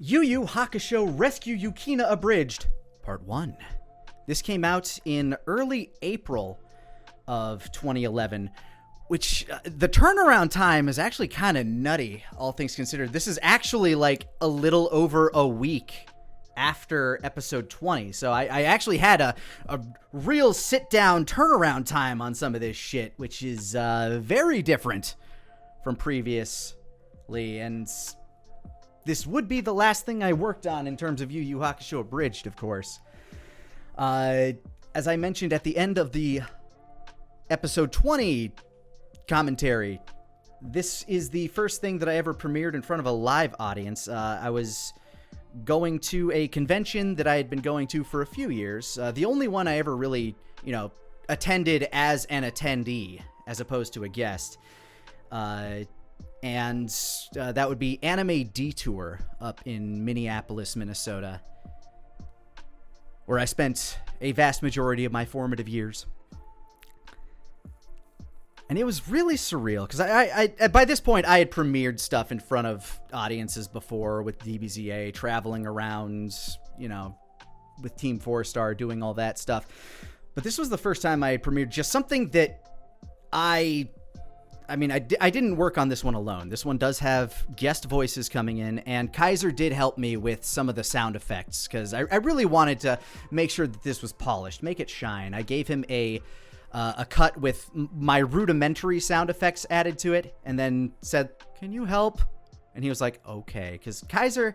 Yu Yu Hakusho Rescue Yukina Abridged, Part 1. This came out in early April of 2011, which the turnaround time is actually kind of nutty, all things considered. This is actually like a little over a week after episode 20, so I actually had a real sit-down turnaround time on some of this shit, which is very different from previously, and this would be the last thing I worked on in terms of Yu Yu Hakusho Abridged, of course. As I mentioned at the end of the episode 20 commentary, this is the first thing that I ever premiered in front of a live audience. I was going to a convention that I had been going to for a few years. The only one I ever really, attended as an attendee, as opposed to a guest. And that would be Anime Detour up in Minneapolis, Minnesota, where I spent a vast majority of my formative years. And it was really surreal, because I by this point, I had premiered stuff in front of audiences before with DBZA, traveling around, with Team 4-Star, doing all that stuff. But this was the first time I had premiered just something that I didn't work on this one alone. This one does have guest voices coming in, and Kaiser did help me with some of the sound effects, because I really wanted to make sure that this was polished, make it shine. I gave him a cut with my rudimentary sound effects added to it, and then said, "Can you help?" And he was like, "Okay," because Kaiser,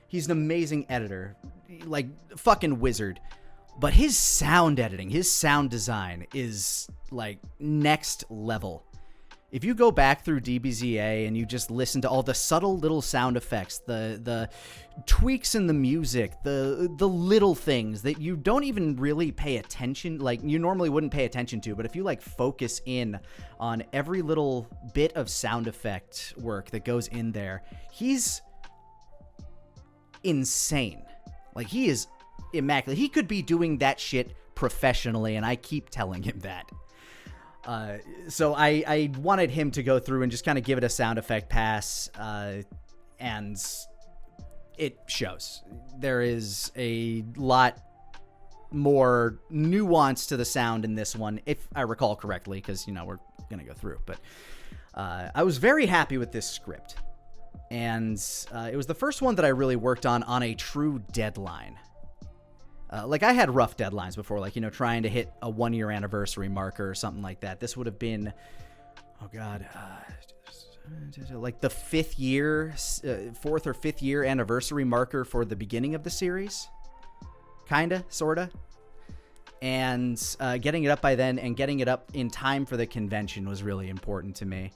he's an amazing editor, like fucking wizard. But his sound editing, his sound design is like next level. If you go back through DBZA and you just listen to all the subtle little sound effects, the tweaks in the music, the little things that you don't even really pay attention, like you normally wouldn't pay attention to, but if you like focus in on every little bit of sound effect work that goes in there, he's insane. Like, he is immaculate. He could be doing that shit professionally, and I keep telling him that. So I wanted him to go through and just kind of give it a sound effect pass, and it shows. There is a lot more nuance to the sound in this one, if I recall correctly, because, we're going to go through. But I was very happy with this script, and it was the first one that I really worked on a true deadline. Like, I had rough deadlines before, like, trying to hit a 1-year anniversary marker or something like that. This would have been, like the 4th or 5th year anniversary marker for the beginning of the series. Kinda, sorta. And getting it up by then and getting it up in time for the convention was really important to me.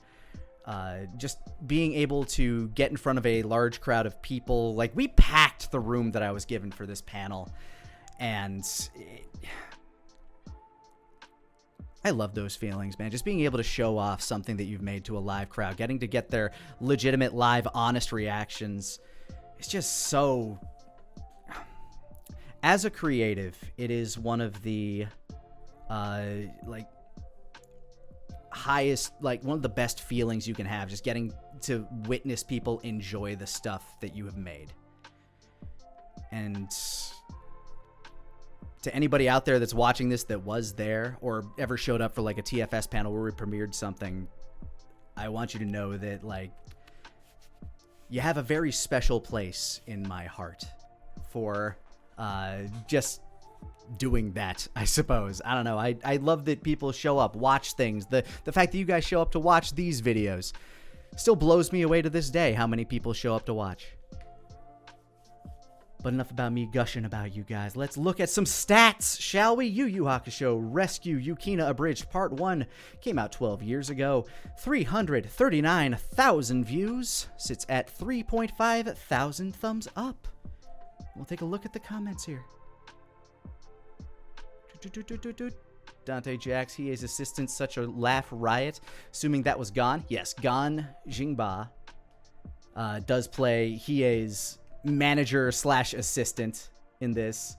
Just being able to get in front of a large crowd of people. Like, we packed the room that I was given for this panel. And I love those feelings, man. Just being able to show off something that you've made to a live crowd, getting to get their legitimate, live, honest reactions. It's just so... As a creative, it is one of the, highest, one of the best feelings you can have, just getting to witness people enjoy the stuff that you have made. And... to anybody out there that's watching this that was there or ever showed up for like a TFS panel where we premiered something, I want you to know that, like, you have a very special place in my heart for just doing that, I suppose. I don't know. I love that people show up, watch things. The fact that you guys show up to watch these videos still blows me away to this day, how many people show up to watch. But enough about me gushing about you guys. Let's look at some stats, shall we? Yu Yu Hakusho Rescue Yukina Abridged Part 1 came out 12 years ago. 339,000 views. Sits at 3.5 thousand thumbs up. We'll take a look at the comments here. Dante Jax, Hiei's assistant, such a laugh riot. Assuming that was Gon. Yes, Gon Jingba does play Hiei's manager / assistant in this.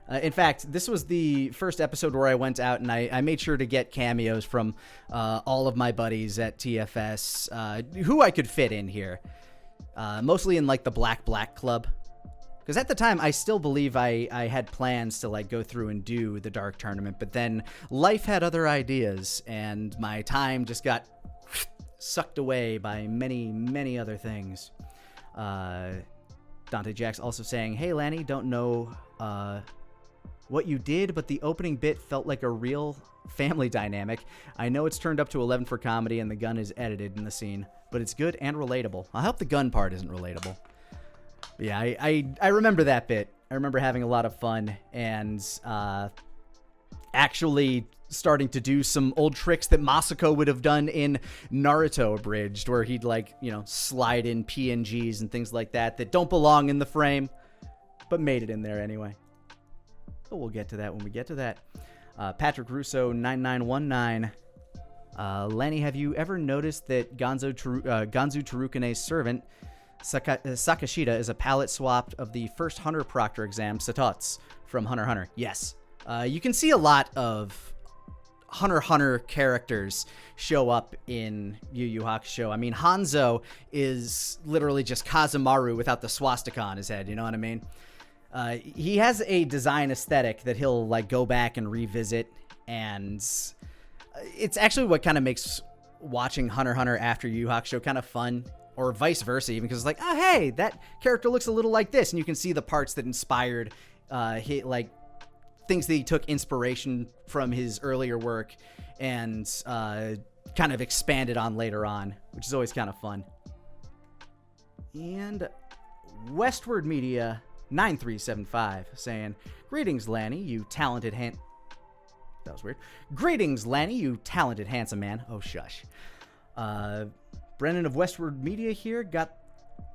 In fact, this was the first episode where I went out and I made sure to get cameos from all of my buddies at TFS, who I could fit in here. mostly in like the Black Club. Because at the time, I still believe I had plans to like go through and do the Dark Tournament, but then life had other ideas, and my time just got sucked away by many, many other things. Dante Jack's also saying, "Hey, Lani, don't know what you did, but the opening bit felt like a real family dynamic. I know it's turned up to 11 for comedy, and the gun is edited in the scene, but it's good and relatable." I hope the gun part isn't relatable. Yeah, I remember that bit. I remember having a lot of fun and actually starting to do some old tricks that Masako would have done in Naruto Abridged, where he'd like, slide in PNGs and things like that don't belong in the frame, but made it in there anyway. But we'll get to that when we get to that. Patrick Russo 9919. Lani, have you ever noticed that Ganzu Tarukane's servant Sakashita is a palette swap of the first Hunter Proctor exam, Satots, from Hunter x Hunter? Yes. You can see a lot of Hunter x Hunter characters show up in Yu Yu Hakusho. I mean, Hanzo is literally just Kazemaru without the swastika on his head, you know what I mean? He has a design aesthetic that he'll like go back and revisit, and it's actually what kind of makes watching Hunter x Hunter after Yu Yu Hakusho kind of fun. Or vice versa, even, because it's like, oh, hey, that character looks a little like this. And you can see the parts that inspired, things that he took inspiration from his earlier work and kind of expanded on later on, which is always kind of fun. And Westward Media 9375 saying, "Greetings, Lani, you talented That was weird. Greetings, Lani, you talented handsome man." Oh, shush. Brennan of Westward Media here.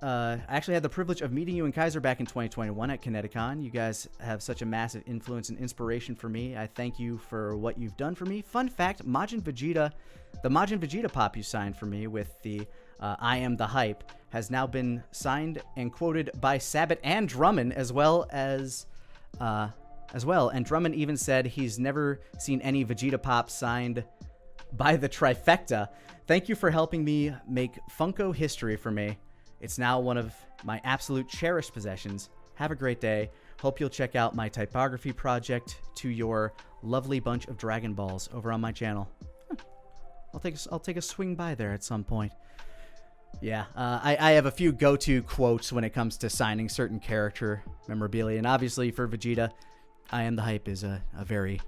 I actually had the privilege of meeting you and Kaiser back in 2021 at Kineticon. You guys have such a massive influence and inspiration for me. I thank you for what you've done for me. Fun fact, the Majin Vegeta pop you signed for me with the I Am the Hype has now been signed and quoted by Sabat and Drummond as well. And Drummond even said he's never seen any Vegeta pop signed by the trifecta. Thank you for helping me make Funko history for me. It's now one of my absolute cherished possessions. Have a great day. Hope you'll check out my typography project to your lovely bunch of Dragon Balls over on my channel. I'll take a swing by there at some point. Yeah, I have a few go-to quotes when it comes to signing certain character memorabilia, and obviously for Vegeta, I Am the Hype is a very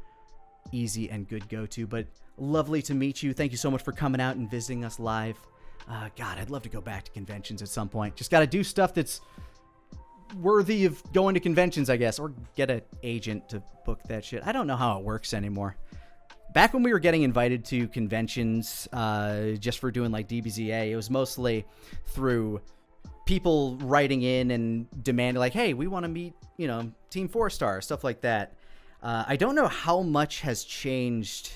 easy and good go-to, but lovely to meet you. Thank you so much for coming out and visiting us live. God, I'd love to go back to conventions at some point. Just got to do stuff that's worthy of going to conventions, I guess, or get an agent to book that shit. I don't know how it works anymore. Back when we were getting invited to conventions just for doing like DBZA, it was mostly through people writing in and demanding like, hey, we want to meet, Team 4-Star, stuff like that. I don't know how much has changed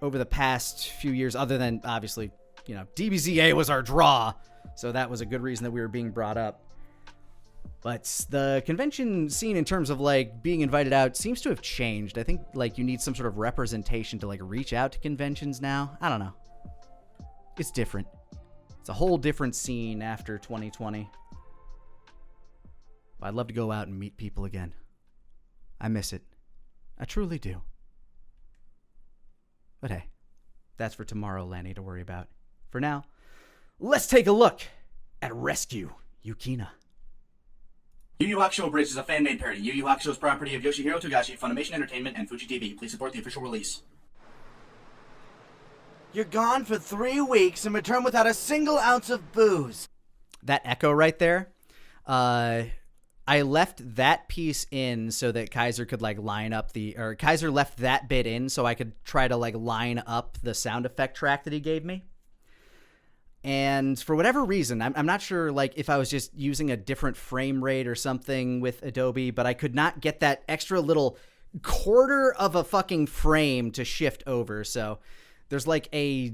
over the past few years, other than obviously, DBZA was our draw, so that was a good reason that we were being brought up. But the convention scene in terms of like being invited out seems to have changed. I think like you need some sort of representation to like reach out to conventions now. I don't know. It's different. It's a whole different scene after 2020. But I'd love to go out and meet people again. I miss it. I truly do. But hey, that's for tomorrow, Lani, to worry about. For now, let's take a look at Rescue Yukina. Yu Yu Hakusho Abridged is a fan-made parody. Yu Yu Hakusho is property of Yoshihiro Togashi, Funimation Entertainment, and Fuji TV. Please support the official release. You're gone for 3 weeks and return without a single ounce of booze. That echo right there, I left that piece in so that Kaiser could like line up Kaiser left that bit in so I could try to like line up the sound effect track that he gave me. And for whatever reason, I'm not sure like if I was just using a different frame rate or something with Adobe, but I could not get that extra little quarter of a fucking frame to shift over. So there's like a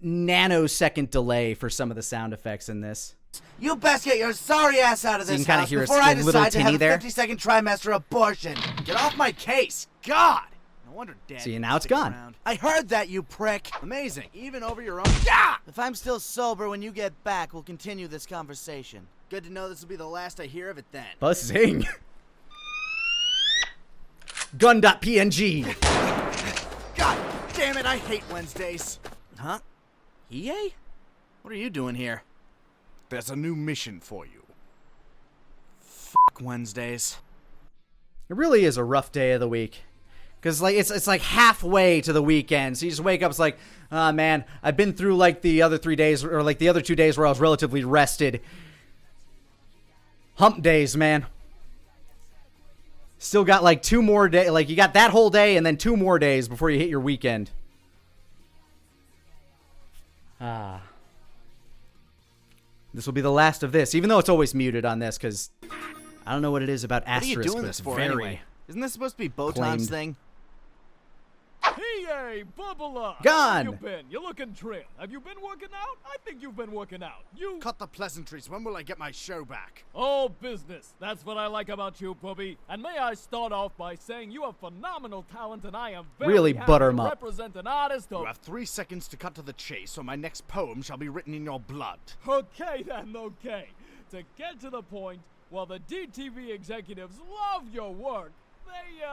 nanosecond delay for some of the sound effects in this. You best get your sorry ass out of this house before I decide to have a 50-second trimester abortion. Get off my case! God! No wonder Dad. See, now it's gone. Around. I heard that, you prick. Amazing. Even over your own. Yeah! If I'm still sober when you get back, we'll continue this conversation. Good to know this will be the last I hear of it then. Buzzing. Gun.png. God damn it, I hate Wednesdays. Huh? Hiei? What are you doing here? There's a new mission for you. Fuck Wednesdays. It really is a rough day of the week. Because like it's like halfway to the weekend. So you just wake up, it's like, oh man, I've been through like the other 3 days, or like the other 2 days where I was relatively rested. Hump days, man. Still got like 2 more days. Like you got that whole day and then 2 more days before you hit your weekend. This will be the last of this, even though it's always muted on this, because I don't know what it is about What are you asterisk, doing but this it's for very anyway? Isn't this supposed to be Botan's claimed. thing? Hiei, bubble up. Gone. How you been? You're looking trim. Have you been working out? I think you've been working out. You... Cut the pleasantries. When will I get my show back? Oh, business. That's what I like about you, Booby. And may I start off by saying you have phenomenal talent, and I am very Really happy butter to 'em up. represent an artist of... You have 3 seconds to cut to the chase, or my next poem shall be written in your blood. Okay then, okay. To get to the point, while the DTV executives love your work, they,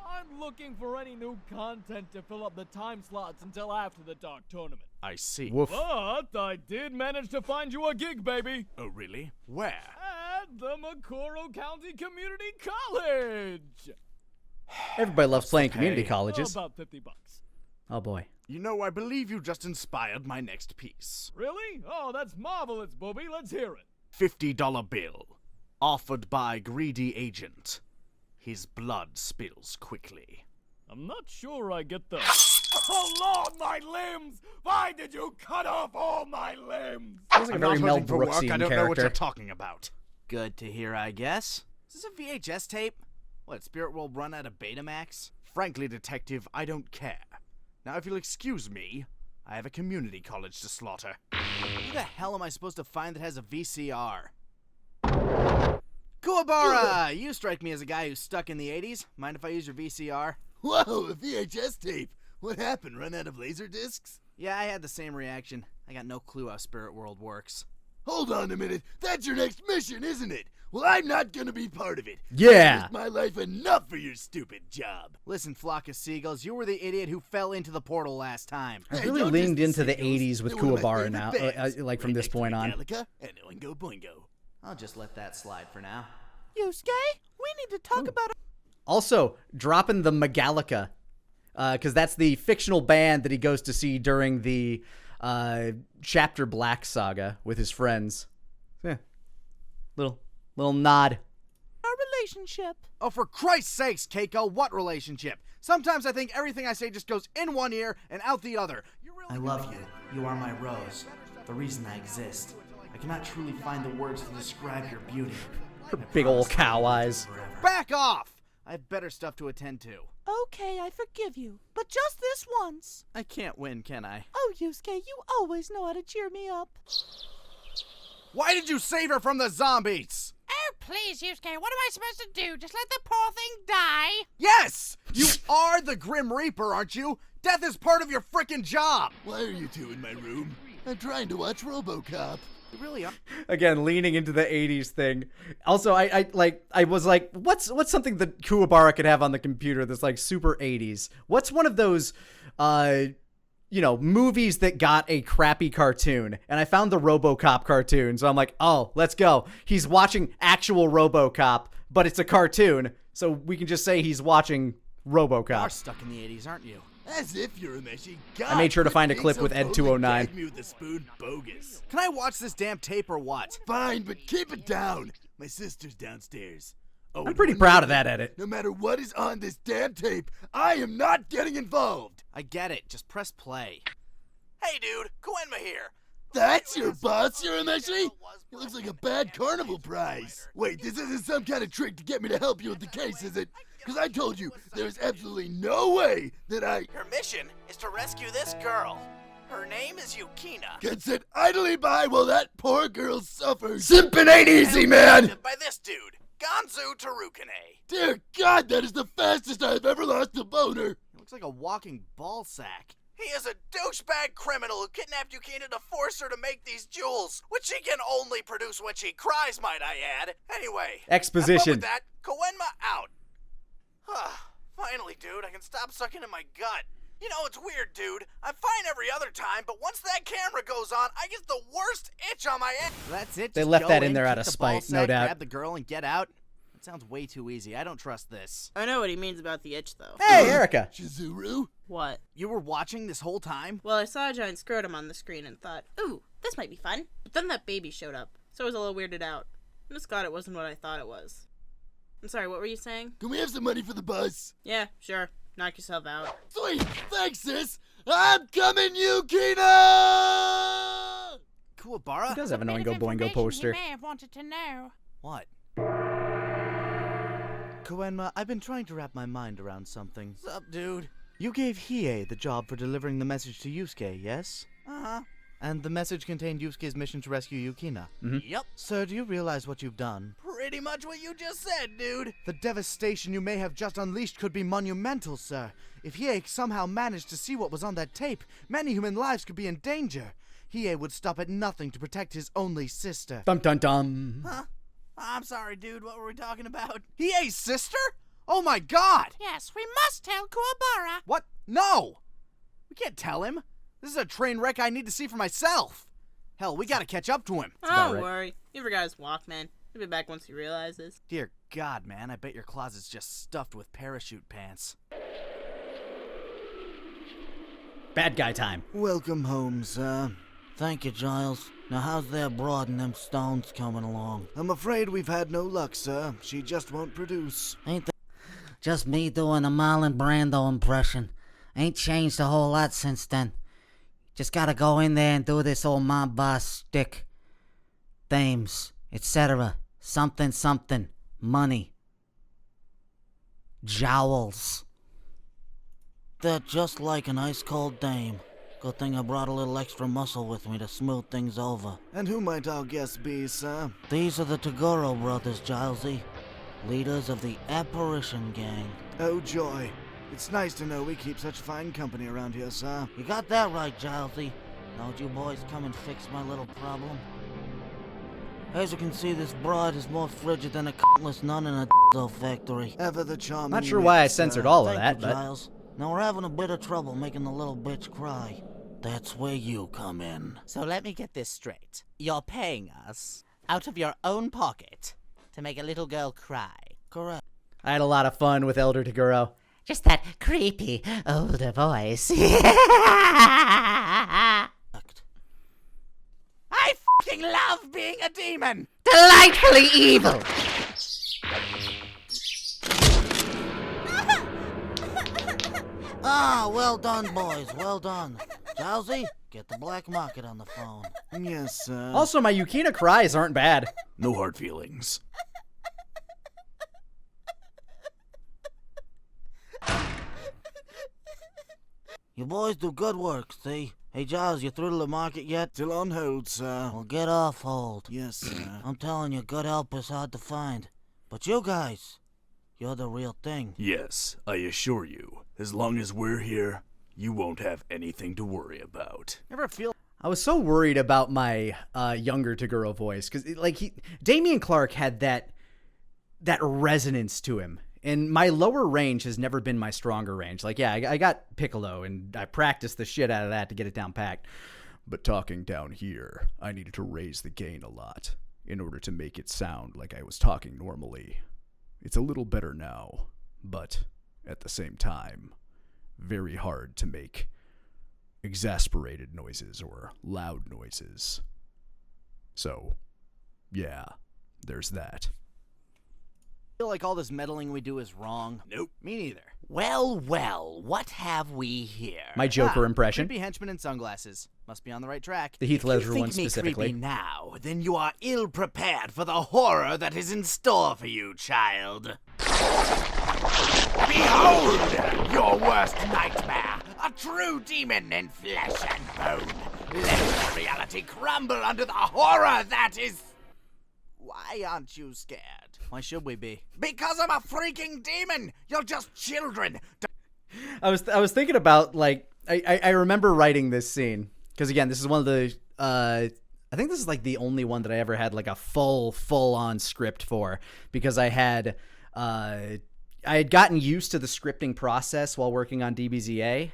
aren't looking for any new content to fill up the time slots until after the Dark Tournament. I see. Woof. But I did manage to find you a gig, baby. Oh, really? Where? At the Makoro County Community College. Everybody loves playing the community pay? colleges. About $50. Oh boy. You know, I believe you just inspired my next piece. Really? Oh, that's marvelous, Booby. Let's hear it. $50 bill. Offered by greedy agent. His blood spills quickly. I'm not sure I get the... Oh, Lord, my limbs! Why did you cut off all my limbs? Feels like a I'm very not Mel looking for work. Brooksian I don't know what character. you're talking about. Good to hear, I guess. Is this a VHS tape? What, Spirit World run out of Betamax? Frankly, detective, I don't care. Now, if you'll excuse me, I have a community college to slaughter. Who the hell am I supposed to find that has a VCR? Kuwabara! You strike me as a guy who's stuck in the 80s. Mind if I use your VCR? Whoa, a VHS tape. What happened? Run out of laser discs? Yeah, I had the same reaction. I got no clue how Spirit World works. Hold on a minute. That's your next mission, isn't it? Well, I'm not gonna be part of it. Yeah. I've lived my life enough for your stupid job. Listen, flock of seagulls, you were the idiot who fell into the portal last time. I Hey, really don't leaned diss into the seagulls. 80s with They're one of my Kuwabara favorite now, bands. like from Right this next to point on. Metallica and Oingo Boingo. I'll just let that slide for now. Yusuke, we need to talk about Also, dropping the Megalica, because that's the fictional band that he goes to see during the Chapter Black saga with his friends. Yeah, little nod. our relationship. Oh, for Christ's sakes, Keiko, what relationship? Sometimes I think everything I say just goes in one ear and out the other. I love you. You are my rose. The reason I exist. I cannot truly find the words to describe your beauty. Her big old cow eyes. Back off! I have better stuff to attend to. Okay, I forgive you, but just this once. I can't win, can I? Oh, Yusuke, you always know how to cheer me up. Why did you save her from the zombies? Oh, please, Yusuke, what am I supposed to do? Just let the poor thing die? Yes! You are the Grim Reaper, aren't you? Death is part of your frickin' job! Why are you two in my room? I'm trying to watch RoboCop. You really are. Again, leaning into the 80s thing. Also, I was like, what's something that Kuwabara could have on the computer that's like super 80s? What's one of those movies that got a crappy cartoon? And I found the RoboCop cartoon. So I'm like, "Oh, let's go." He's watching actual RoboCop, but it's a cartoon. So we can just say he's watching You are RoboCop. stuck in the 80s, aren't you? As if you're a meshy. I made sure to find a clip with Ed 209. Me with the spoon bogus. Can I watch this damn tape or what? Fine, but keep it down. My sister's downstairs. Oh, I'm and pretty one proud more of that thing. edit. No matter what is on this damn tape, I am not getting involved. I get it. Just press play. Hey, dude. Koenma here. That's your boss, Urameshi? It looks like a bad carnival prize. Wait, this isn't some kind of trick to get me to help you with the case, is it? Because I told you, there's absolutely no way that I Your mission is to rescue this girl. Her name is Yukina. can sit idly by while that poor girl suffers. Simpin' ain't easy, man! By this dude, Gonzu Tarukane. Dear God, that is the fastest I've ever lost a boner. Looks like a walking ball sack. He is a douchebag criminal who kidnapped Yukina to force her to make these jewels, which she can only produce when she cries, might I add. Anyway, Exposition. With that, Koenma out. Finally, dude, I can stop sucking in my gut. You know, it's weird, dude. I'm fine every other time, but once that camera goes on, I get the worst itch on my end. That's it. They Just left go that in there out kick of the ball spite, no sack, doubt. Grab the girl and get out. That sounds way too easy. I don't trust this. I know what he means about the itch, though. Hey, Erica. Chizuru? What? You were watching this whole time? Well, I saw a giant scrotum on the screen and thought, ooh, this might be fun. But then that baby showed up, so I was a little weirded out. I'm just glad it wasn't what I thought it was. I'm sorry, what were you saying? Can we have some money for the bus? Yeah, sure. Knock yourself out. Sweet! Thanks, sis! I'm coming, Yukina! Kuwabara? He does have an Bit Oingo of Boingo information poster. You may have wanted to know. What? Koenma, I've been trying to wrap my mind around something. What's up, dude? You gave Hiei the job for delivering the message to Yusuke, yes? Uh-huh. And the message contained Yusuke's mission to rescue Yukina. Yep. Sir, do you realize what you've done? Pretty much what you just said, dude. The devastation you may have just unleashed could be monumental, sir. If Hiei somehow managed to see what was on that tape, many human lives could be in danger. Hiei would stop at nothing to protect his only sister. Dum dum dum. Huh? I'm sorry, dude. What were we talking about? Hiei's sister? Oh my god! Yes, we must tell Kuwabara. What? No! We can't tell him. This is a train wreck I need to see for myself. Hell, we gotta catch up to him. Don't worry. He forgot his Walkman. He'll be back once he realizes. Dear God, man, I bet your closet's just stuffed with parachute pants. Bad guy time. Welcome home, sir. Thank you, Giles. Now how's their broad and them stones coming along? I'm afraid we've had no luck, sir. She just won't produce. Ain't that just me doing a Marlon Brando impression? Ain't changed a whole lot since then. Just gotta go in there and do this old mob boss stick. Themes, etc. Something, something. Money. Jowls. They're just like an ice-cold dame. Good thing I brought a little extra muscle with me to smooth things over. And who might our guest be, sir? These are the Toguro Brothers, Gilesy. Leaders of the Apparition Gang. Oh, joy. It's nice to know we keep such fine company around here, sir. You got that right, Gilesy. Now would you boys come and fix my little problem? As you can see, this broad is more frigid than a cutlass nun in a d***o factory. Ever the charming. Not sure why I censored all of Thank that, you, but Giles. Now we're having a bit of trouble making the little bitch cry. That's where you come in. So let me get this straight. You're paying us out of your own pocket to make a little girl cry. Correct. I had a lot of fun with Elder Toguro. Just that creepy older voice. I fucking love being a demon! Delightfully evil! Ah, well done, boys. Well done. Gilesy, get the black market on the phone. Yes, sir. Also, my Yukina cries aren't bad. No hard feelings. You boys do good work, see? Hey, Giles, you through to the market yet? Still on hold, sir. Well, get off hold. Yes, sir. I'm telling you, good help is hard to find. But you guys, you're the real thing. Yes, I assure you, as long as we're here, you won't have anything to worry about. Ever feel I was so worried about my younger Toguro voice because, Damian Clark had that resonance to him, and my lower range has never been my stronger range. Like, yeah, I got Piccolo, and I practiced the shit out of that to get it down packed. But talking down here, I needed to raise the gain a lot in order to make it sound like I was talking normally. It's a little better now, but at the same time, very hard to make exasperated noises or loud noises. So, yeah, there's that. feel like all this meddling we do is wrong? Nope. Me neither. Well, well, what have we here? My Joker impression. Creepy henchman in sunglasses. Must be on the right track. The Heath Ledger one Think me specifically. creepy now, then you are ill prepared for the horror that is in store for you, child. Behold your worst nightmare, a true demon in flesh and bone. Let your reality crumble under the horror that is. Why aren't you scared? Why should we be? Because I'm a freaking demon! You're just children! I was thinking about, like, I remember writing this scene because, again, this is one of the I think this is like the only one that I ever had like a full on script for, because I had gotten used to the scripting process while working on DBZA,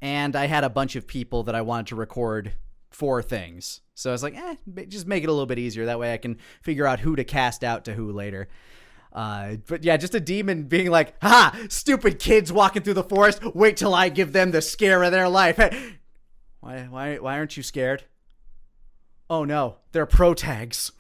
and I had a bunch of people that I wanted to record for things. So I was like, just make it a little bit easier. That way I can figure out who to cast out to who later. But yeah, just a demon being like, ha, stupid kids walking through the forest. Wait till I give them the scare of their life. Hey, why aren't you scared? Oh no, they're pro tags.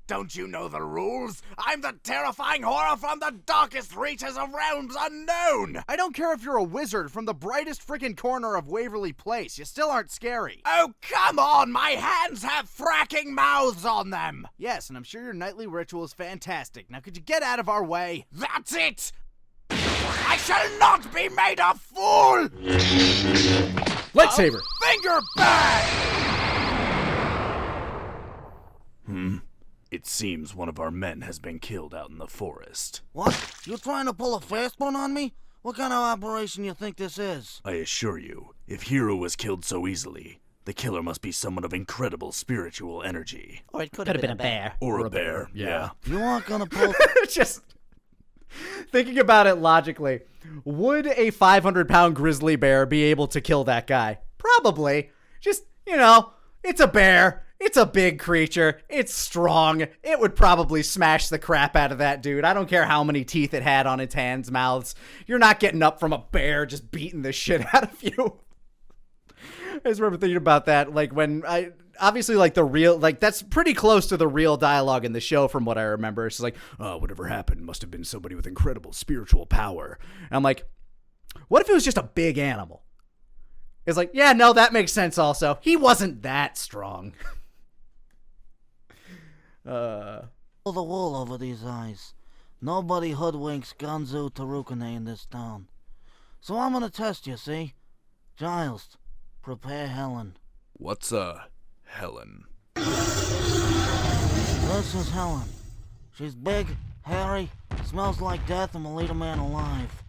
Don't you know the rules? I'm the terrifying horror from the darkest reaches of realms unknown! I don't care if you're a wizard from the brightest frickin' corner of Waverly Place. You still aren't scary. Oh, come on! My hands have fracking mouths on them! Yes, and I'm sure your nightly ritual is fantastic. Now could you get out of our way? That's it! I shall not be made a fool! Lightsaber! Finger back! It seems one of our men has been killed out in the forest. What? You trying to pull a fast one on me? What kind of operation you think this is? I assure you, if Hiro was killed so easily, the killer must be someone of incredible spiritual energy. Or it could have been a bear. Or a bear, yeah. You aren't gonna pull... Just thinking about it logically, would a 500-pound grizzly bear be able to kill that guy? Probably. Just, it's a bear. It's a big creature. It's strong. It would probably smash the crap out of that dude. I don't care how many teeth it had on its hands, mouths. You're not getting up from a bear just beating the shit out of you. I just remember thinking about that, like, when obviously, like, that's pretty close to the real dialogue in the show from what I remember. It's like, oh, whatever happened must have been somebody with incredible spiritual power. And I'm like, what if it was just a big animal? It's like, yeah, no, that makes sense also. He wasn't that strong. Pull the wool over these eyes. Nobody hoodwinks Ganzu Tarukane in this town. So I'm gonna test you, see? Giles, prepare Helen. What's, Helen? This is Helen. She's big, hairy, smells like death, and will eat a man alive.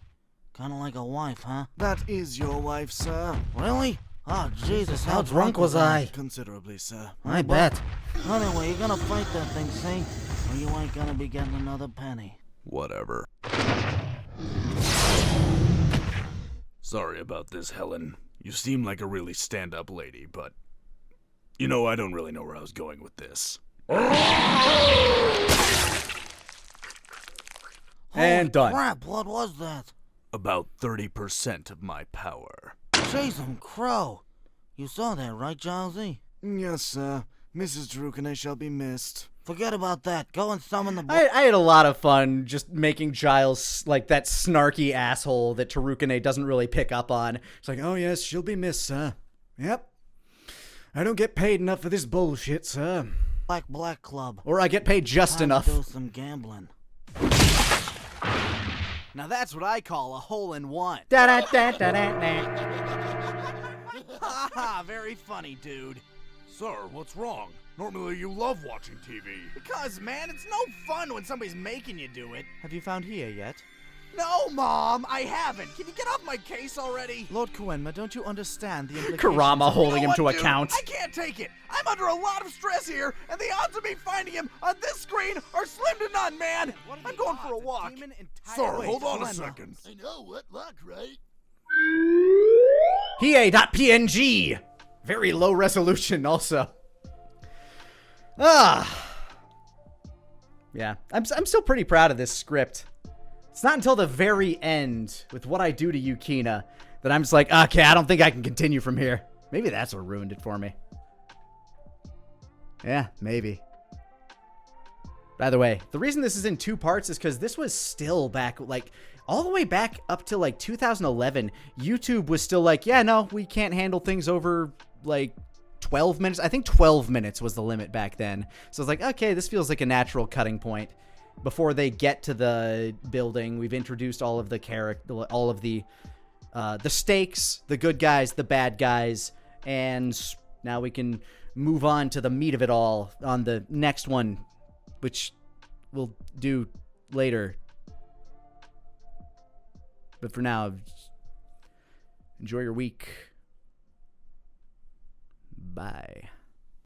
Kinda like a wife, huh? That is your wife, sir. Really? Oh, Jesus, how drunk was I? Considerably, sir. I bet. Anyway, you're gonna fight that thing, see? Or you ain't gonna be getting another penny. Whatever. Sorry about this, Helen. You seem like a really stand-up lady, but... I don't really know where I was going with this. And done. Crap, what was that? About 30% of my power. Jason Crow. You saw that, right, Gilesy? Yes, sir. Mrs. Tarukane shall be missed. Forget about that. Go and summon the... I had a lot of fun just making Giles like that snarky asshole that Tarukane doesn't really pick up on. It's like, oh yes, she'll be missed, sir. Yep. I don't get paid enough for this bullshit, sir. Black Club. Or I get paid just Time enough. to do some gambling. Now that's what I call a hole-in-one. Haha, very funny, dude. Sir, what's wrong? Normally you love watching TV. Because, man, it's no fun when somebody's making you do it. Have you found Hiei yet? No, Mom, I haven't. Can you get off my case already? Lord Koenma, don't you understand the implications? You Kurama holding know him what, to dude? account. I can't take it. I'm under a lot of stress here, and the odds of me finding him on this screen are slim to none, man. I'm going for a walk. Sir, hold on a second. I know, what luck, right? Hiei.png. Very low resolution also. Yeah, I'm still pretty proud of this script. It's not until the very end with what I do to Yukina that I'm just like, okay, I don't think I can continue from here. Maybe that's what ruined it for me. Yeah, maybe. By the way, the reason this is in 2 parts is because this was still back, like, all the way back up to, like, 2011. YouTube was still like, yeah, no, we can't handle things over, like, 12 minutes. I think 12 minutes was the limit back then. So I was like, okay, this feels like a natural cutting point. Before they get to the building, we've introduced all of the all of the stakes, the good guys, the bad guys, and now we can move on to the meat of it all on the next one, which we'll do later. But for now, Enjoy your week. Bye.